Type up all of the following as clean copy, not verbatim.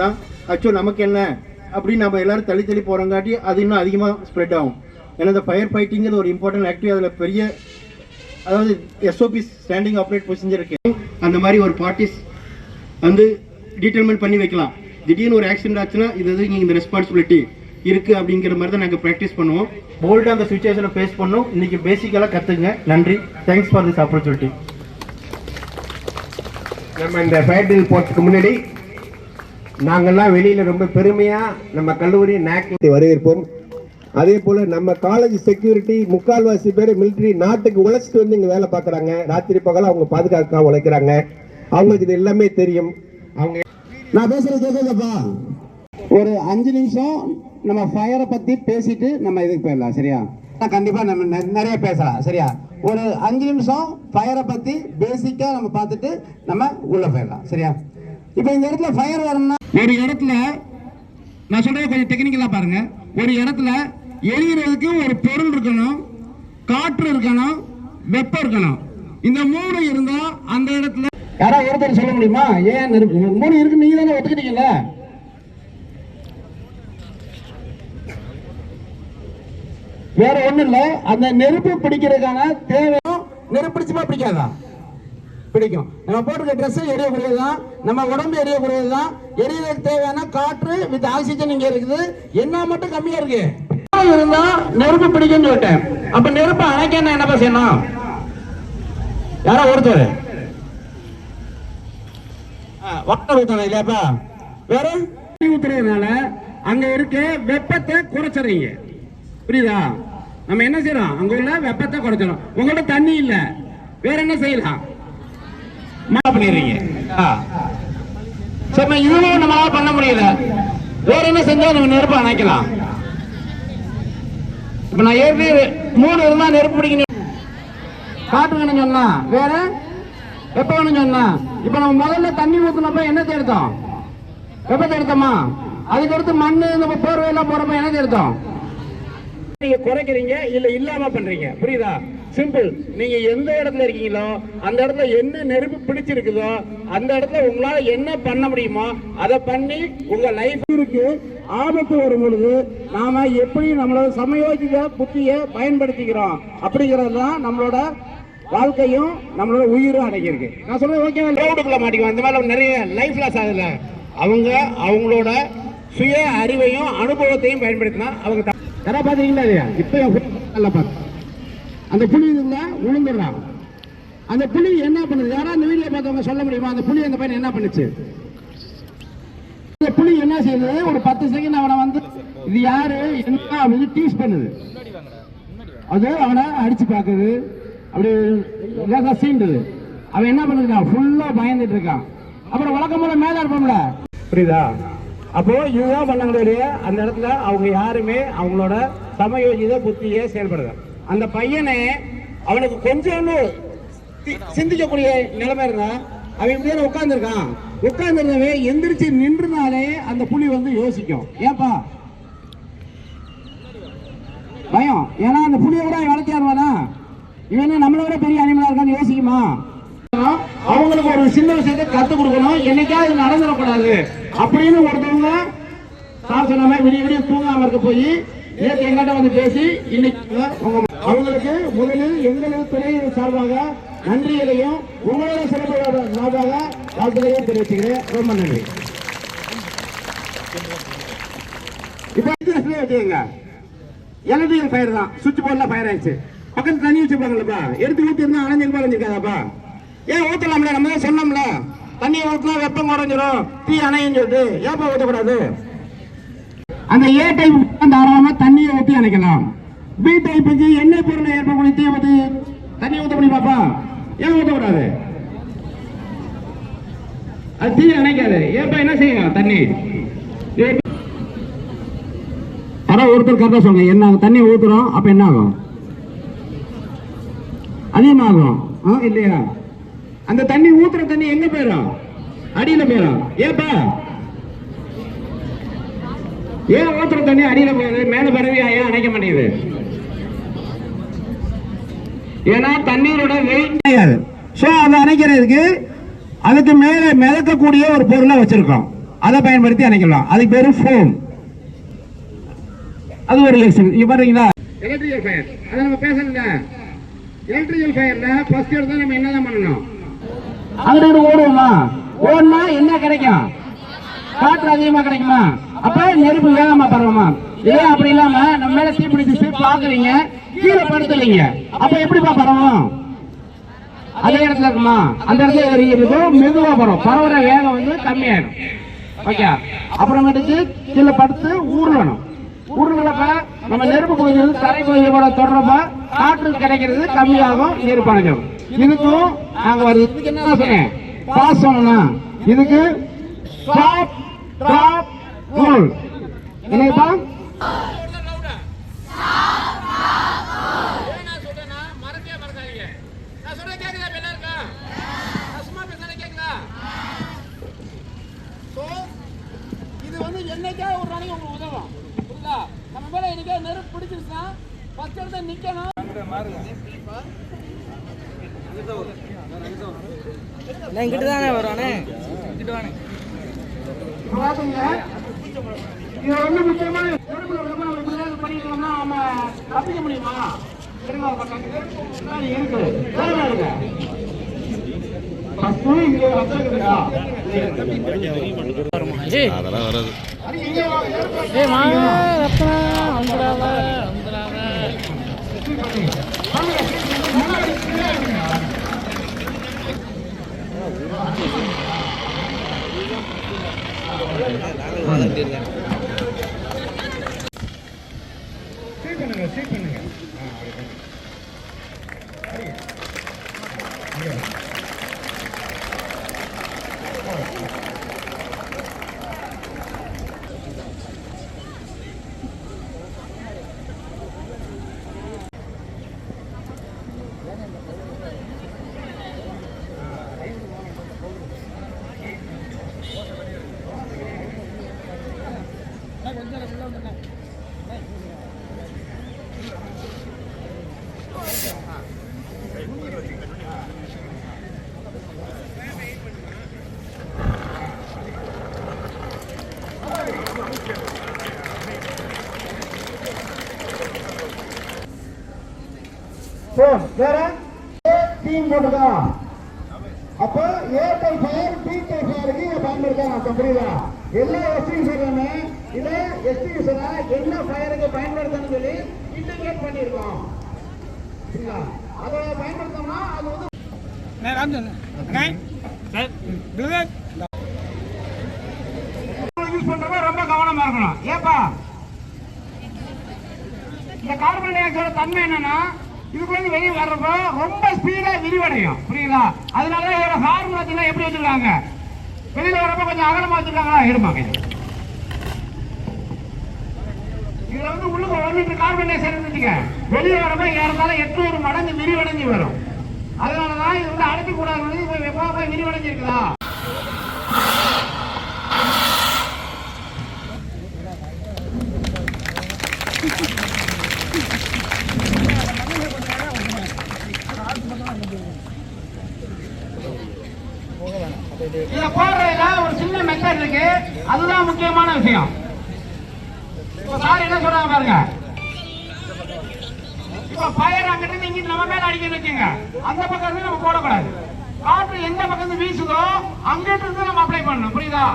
தான் அச்சோ நமக்கு என்ன அப்படின்னு நம்ம எல்லாரும் தள்ளி போகிறங்காட்டி அது இன்னும் அதிகமாக ஸ்ப்ரெட் ஆகும். ஏன்னா இந்த ஃபயர் ஃபைட்டிங்கிறது ஒரு இம்பார்ட்டன்ட் ஆக்டிவ். அதில் பெரிய அதாவது எஸ்ஓபி ஸ்டாண்டிங் ஆப்ரேட் ப்ரொசீஜர் இருக்குது. அந்த மாதிரி ஒரு பார்ட்டிஸ் வந்து டீட்டெயில்மெண்ட் பண்ணி வைக்கலாம். திடீர்னு ஒரு ஆக்சிடென்ட் ஆச்சுன்னா இது இங்கே இந்த ரெஸ்பான்சிபிலிட்டி இருக்குது அப்படிங்கிற மாதிரி தான் நாங்கள் ப்ராக்டிஸ் பண்ணுவோம். போல்டாக அந்த சுச்சுவேஷனை ஃபேஸ் பண்ணோம். இன்றைக்கி பேசிக்கலாக கற்றுங்க. நன்றி. Thanks for this opportunity. நம்ம இந்த ஃபயர் டில் போகிறதுக்கு முன்னாடி நாங்கள்லாம் வெளியில் ரொம்ப பெருமையாக நம்ம கல்லூரி நாக்கை வரவேற்போம். அதே போல் நம்ம காலேஜ் செக்யூரிட்டி முக்கால்வாசி பேர் மிலிட்ரி நாட்டுக்கு உழைச்சிட்டு வந்து இங்கே வேலை பார்க்குறாங்க. ராத்திரி பகல அவங்க பாதுகாக்க உழைக்கிறாங்க. அவங்களுக்கு இது எல்லாமே தெரியும். அவங்க நான் பேசுறது கேட்குங்கப்பா. ஒரு 5 நிமிஷம் நம்ம ஃபயரை பற்றி பேசிட்டு நம்ம இதுக்கு போயிடலாம். சரியா? கண்டிப்பாக நம்ம நிறைய பேசலாம். சரியா? ஒரு 5 நிமிஷம் ஃபயரை பற்றி பேசிக்காக நம்ம பார்த்துட்டு நம்ம உள்ளே போயிடலாம். சரியா? இப்போ இந்த இடத்துல ஃபயர் வரணும்னா ஒரு இடத்துல நான் சொல்றது கொஞ்சம் டெக்னிக்கலாக பாருங்க. ஒரு இடத்துல எரிகிறதுக்கு ஒரு பொருள் இருக்கணும், காற்று இருக்கணும், வெப்பம் இருக்கணும். இந்த 3 இருந்தா அந்த இடத்துல யாராவது ஒருத்தர் சொல்ல முடியுமா? ஏன் 3 இருக்கு நீங்க தானே ஒத்துக்கிட்டீங்கல்ல? வேற ஒண்ணு இல்ல. அந்த நெருப்பு பிடிக்கிறதுக்கான தேவையும் நெருப்பு பிடிச்சுமா பிடிக்காதா? பிடிக்கும். நம்ம போட்டுக்க ட்ரெஸ் எரியக்கூடியதுதான், நம்ம உடம்பு எரியக்கூடியதுதான். எரியறதுக்கு தேவையான காற்று வித் ஆக்சிஜன் இங்க இருக்குது. என்ன மட்டும் கம்மியா இருக்கு இருந்தா நெருப்பு பிடிக்கும்னு சொல்லிட்டேன். அப்ப நெருப்பு அணைக்க என்ன செய்யணும்? யாரோ ஒருத்தர் வாட்டர் ஊத்தணும் இல்லையாப்பா? வேற ஊத்துறதுனால அங்க இருக்க வெப்பத்தை குறைச்சிடுறீங்க. புரியுதா? நம்ம என்ன செய்யறோம்? அங்க உள்ள வெப்பத்தை குறைச்சிடும். உங்கள்ட்ட தண்ணி இல்ல, வேற என்ன செய்யலாம்? பண்ணிடுறீங்க. இதுவும் நம்மளால பண்ண முடியல. வேற என்ன செஞ்சா நம்ம நெருப்பு அணைக்கலாம்? இப்ப நான் ஏற்கனவே 3 இருந்தா நெருப்பு பிடிக்கணும். காற்று வேணும் சொன்னா, வேற வெப்பம் வேணும் சொன்னா. இப்ப நம்ம முதல்ல தண்ணி ஊத்துனப்ப என்ன எடுத்தோம்? வெப்பத்தை எடுத்தோமா? அதுக்கடுத்து மண்ணு நம்ம போர்வையெல்லாம் போறப்ப என்ன எடுத்தோம்? நீங்க குறைக்கிறீங்க இல்ல இல்லாம பண்றீங்க. புரியுதா? சிம்பிள். நீங்க எந்த இடத்துல இருக்கீங்களோ அந்த இடத்துல என்ன நெருப்பு பிடிச்சிருக்குதோ அந்த இடத்துல உங்களால என்ன பண்ண முடியுமோ அதை பண்ணி உங்க லைஃப்க்கு ஆபத்து வரும் பொழுது நாம எப்படி நம்மளோட சமயோஜித புத்தியை பயன்படுத்திக்கிறோம் அப்படிங்கிறது தான் நம்மளோட வாழ்க்கையும் நம்மளோட உயிரும் அடங்கியிருக்கு. நான் சொல்றது ஓகேவா? ரோடுக்குள்ள மாட்டிக்குவோம். இந்த மாதிரி நிறைய லைஃப் லாஸ் ஆகுதுல. அவங்களோட சுய அறிவையும் அனுபவத்தையும் பயன்படுத்தினா அவங்க யாரா பாத்தீங்களா இல்லையா? இப்ப அந்த புலி விழுந்துடுறான். அந்த புலி என்ன பண்ணுது? யாரா இந்த வீடியோ பார்த்தவங்க சொல்ல முடியுமா? அந்த புலி அந்த பையன் என்ன பண்ணுச்சு? அந்த புலி என்ன செய்யுது? ஒரு 10 செகண்ட் அவனை வந்து இது யாரு என்ன அப்படின்னு டீஸ் பண்ணுது. அது அவனை அடிச்சு பாக்குது, அப்படி சீண்டுது. அவன் என்ன பண்ணிருக்கான்? ஃபுல்லா பயந்துட்டு இருக்கான். அப்புறம் வழக்கம் போல மேல இருப்போம்ல. புரியுதா? அப்போ இதுதான் பண்ணக்கூடிய அந்த இடத்துல அவங்க யாருமே அவங்களோட சமயோஜித புத்தியே செயல்படுது. அந்த பையனை அவனுக்கு கொஞ்சம் சிந்திக்கக்கூடிய நிலைமை இருந்தா அவன் இப்படியே உட்கார்ந்துருக்கான். உட்கார்ந்துருந்தவன் எந்திரிச்சு நின்றுனாலே அந்த புலி வந்து யோசிக்கும். ஏப்பா பயம்? ஏன்னா அந்த புலியை விட வளர்த்தியாருவானா? இவன் நம்மளை விட பெரிய அனிமலா இருக்கான்னு யோசிக்குமா? அவங்களுக்கு ஒரு சின்ன விஷயத்தை கத்துக் கொடுக்கணும். என்னைக்காவது நடந்துடக்கூடாது அப்படின்னு ஒருத்தவங்க சொன்ன விடிய தூங்காம இருக்க போய் நேற்று எங்கிட்ட வந்து பேசி இன்னைக்கு அவங்களுக்கு முதலில் எங்களது துறையின் சார்பாக நன்றிகளையும் உங்களோட சிறப்போட சார்பாக வாழ்த்துக்களையும் தெரிவிச்சுக்கிறேன். ரொம்ப நன்றி. இப்ப எலக்ட்ரிக்கல் ஃபயர் தான். சுவிட்ச் போர்ட்ல ஃபயர் ஆயிடுச்சு. பக்கத்துல தண்ணி வச்சுப்பாங்கல்லப்பா, எடுத்து ஊத்தி இருந்தா அணைஞ்சிருக்காதாப்பா? ஏன் ஊத்தலாம்ல? நம்ம தான் சொன்னோம்ல தண்ணியை ஊத்தினா வெப்பம் குறைஞ்சிரும், தீ அணையும் சொல்லிட்டு. ஏப்பா ஊத்தக்கூடாது? அந்த ஏ டைப் தாராளமா தண்ணியை ஊத்தி அணைக்கலாம். பி டைப்புக்கு எண்ணெய் பொருளை ஏற்படக்கூடிய தீ ஊத்தி தண்ணி ஊத்த முடியுமாப்பா? ஏன் ஊத்தக்கூடாது? அது தீ அணைக்காது. ஏப்பா என்ன செய்யும்? தண்ணி யாராவது ஒருத்தர் கரெக்டா சொல்லுங்க. என்ன தண்ணி ஊத்துறோம் அப்ப என்ன ஆகும்? அதிகமாகும் இல்லையா? அந்த தண்ணி ஊத்துற தண்ணி எங்க போயிடும்? அடியில போயிடும். ஏப்பா ஏன் ஊத்துற தண்ணி அடியில போகுது? மேல பரவி ஏன் அணைக்க மாட்டேங்குது? ஏன்னா தண்ணீரோட வெயிட் கிடையாது. சோ அதை அணைக்கிறதுக்கு அதுக்கு மேல மிதக்கக்கூடிய ஒரு பொருளை வச்சிருக்கோம். அதை பயன்படுத்தி அணைக்கலாம். அதுக்கு பேரு ஃபோம். அது ஒரு ரியாக்ஷன். இங்க பாத்தீங்களா எலக்ட்ரிக்கல் ஃபயர், அதை நம்ம பேசணுங்க. எலக்ட்ரிக்கல் ஃபயர்ல ஃபர்ஸ்ட் எடுத்து நம்ம என்னதான் பண்ணணும்? அங்கிட்டு ஓடுவோமா? ஓடுனா என்ன கிடைக்கும்? காற்று அதிகமா கிடைக்குமா? அப்ப நெருப்பு வேகமா பரவுமா? இதே அப்படி இல்லாம நம்ம மேல தீப்பிடிச்சு பாக்குறீங்க, கீழே படுத்துறீங்க, அப்ப எப்படிப்பா பரவும்? அதே இடத்துல இருக்குமா? அந்த இடத்துல இருக்கும், மெதுவா பரவும். பரவுற வேகம் வந்து கம்மியாயிடும். ஓகே, அப்புறமேட்டுக்கு கீழே படுத்து ஊறணும். ஊறுகளப்ப நம்ம நெருப்பு பகுதி வந்து தரை பகுதியோட தொடரப்ப காற்று கிடைக்கிறது கம்மியாகும், நெருப்பு அணைஞ்சிடும். இதுக்கும் நாங்க வருது என்ன சொன்னேன்? பாஸ் சொல்லணும். இதுக்கு ஸ்டாப் டிராப் ரோல். என்னப்பா? இது வந்து என்னைக்கா ஒரு நாளைக்கு உங்களுக்கு உதவும். புரியுதா? நம்ம மேல என்னைக்கா நெருப்பு பிடிச்சிருச்சுன்னா ஃபர்ஸ்ட் எடுத்து நிக்கணும். இங்கிட்டு தானே வருவானே, இங்கிட்டு வானே. இது வந்து முக்கியமான பண்ணிக்கலாம்னா நம்ம தப்பிக்க முடியுமா? இருக்கு அதெல்லாம் வராது. வேற டீம் போட்டுதா? அப்ப ஏர்டெல் ஃபயர் டீடெல் ஃபயருக்கு இதை பயன்படுத்தலாம். புரியுதா? எல்லா எஸ்டியூசருமே இதை எஸ்டியூசரை என்ன ஃபயருக்கு பயன்படுத்தணும்னு சொல்லி இண்டிகேட் பண்ணியிருக்கோம். சரிங்களா? அதை பயன்படுத்தோம்னா அது வந்து யூஸ் பண்றப்ப ரொம்ப கவனமா இருக்கணும். ஏப்பா இந்த கார்பன் டை ஆக்சைடோட தன்மை என்னன்னா இதுக்குள்ள வெளியே வர்றப்போ ரொம்ப ஸ்பீடா விரிவடையும். புரியுதா? அதனால இதோட ஹார்மோன் எப்படி வச்சிருக்காங்க? வெளியில வரப்ப கொஞ்சம் அகலமா வச்சிருக்காங்களா? இருப்பாங்க. இதுல வந்து உள்ள 1 லிட்டர் கார்பன் டை ஆக்சைடு இருந்துச்சுங்க, வெளியே வரப்ப ஏறத்தால 800 மடங்கு விரிவடைஞ்சு வரும். அதனாலதான் இது வந்து அடைக்க கூடாது. வெப்பமா போய் விரிவடைஞ்சு இருக்குதா? இத போடுறதுல ஒரு சின்ன மெத்தட் இருக்கு, அதுதான் முக்கியமான விஷயம். இப்ப சார் என்ன சொல்றாங்க பாருங்க. இப்ப ஃபயர் அங்கிட்டு இருந்து இங்க நம்ம மேல அடிக்கணும் வச்சுங்க, அந்த பக்கம் இருந்து நம்ம போடக்கூடாது. காற்று எந்த பக்கம் வீசுதோ அங்கிட்டு இருந்து நம்ம அப்ளை பண்ணணும். புரியுதா?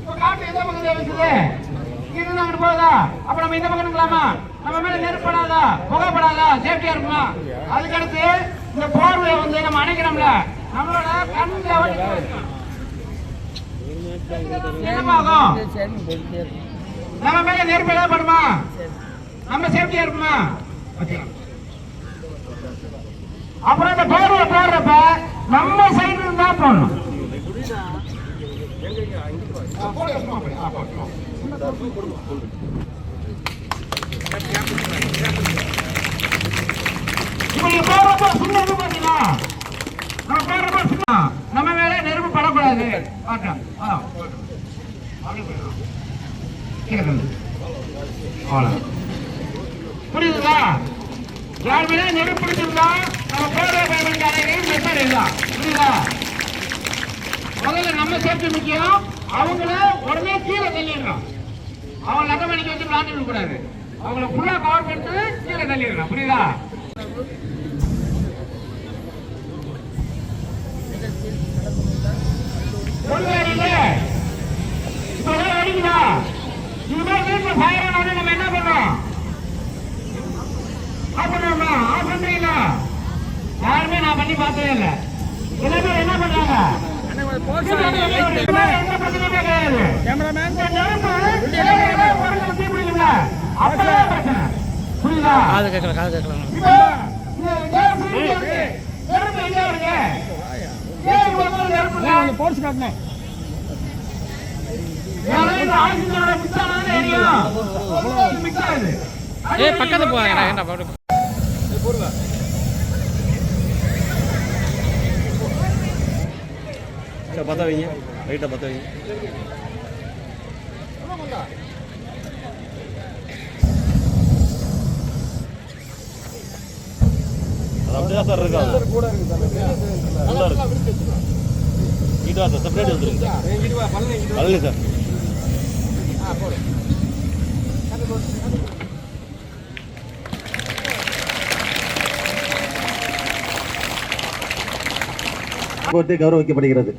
இப்ப காற்று எந்த பக்கம் வீசுது, இங்க இருந்து அங்கிட்டு போகுதா, அப்ப நம்ம இந்த பக்கம் இருக்கலாமா? நம்ம மேல நெருப்படாதா, புகைப்படாதா, சேஃப்டியா இருக்குமா? அதுக்கடுத்து இந்த போர்வை வந்து நம்ம அணைக்கிறோம்ல, நம்மளோட கண் என்னமாகும்? நம்ம மேல நெருப்பு ஏதாவது படுமா? நம்ம சேஃப்டியா இருக்குமா? அப்புறம் இந்த போர்வை போடுறப்ப நம்ம சைடு இருந்தா போடணும். நம்ம மேல நெருப்பு படக்கூடாது. புரியுதுங்களா? யார் மேல நெருப்பு பிடிச்சிருந்தா நம்ம போடுற பயன்படுத்தி அடைகிறேன் மெத்தட் இதுதான். புரியுதா? முதல்ல நம்ம சேஃப்டி முக்கியம். அவங்கள உடனே கீழே தள்ளிடணும். அவங்க லட்டம் மணிக்கு வச்சு விளாண்டு கூடாது. அவங்கள ஃபுல்லா கவர் பண்ணிட்டு கீழே தள்ளிடணும். புரியுதா? இப்பதான் அடிக்குதா? இதுதான் வீட்டுல ஃபயர் ஆனோட நம்ம என்ன பண்றோம்? ஆஃப் பண்ணுவோமா? ஆஃப் பண்றீங்களா? யாருமே நான் பண்ணி பார்த்ததே இல்லை. எல்லாமே என்ன பண்றாங்க? பக்கத்து போவாங்க. பத்த வைங்க, ரைட்டா பத்த வைங்க. அது அப்படிதான் சார் இருக்கா? நல்லா இருக்கு. வீடு சார் செப்பரேட் வந்துருங்க சார். பழனி சார். கௌரவிக்கப்படுகிறது.